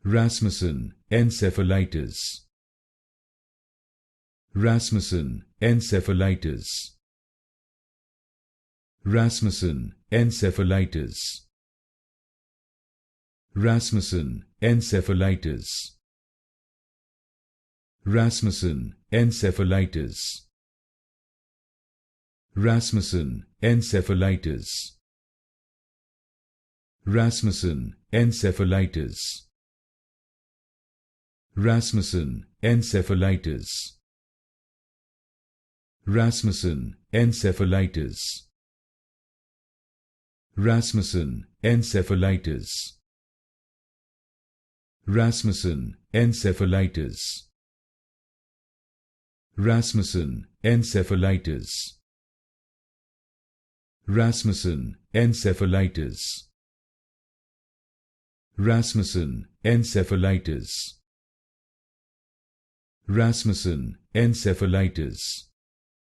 Rasmussen Encephalitis. Rasmussen Encephalitis. Rasmussen Encephalitis. Rasmussen Encephalitis. Rasmussen Encephalitis. Rasmussen Encephalitis. Rasmussen Encephalitis. Rasmussen Encephalitis. Rasmussen Encephalitis. Rasmussen Encephalitis. Rasmussen Encephalitis. Rasmussen Encephalitis. Rasmussen Encephalitis. Rasmussen Encephalitis. Rasmussen Encephalitis.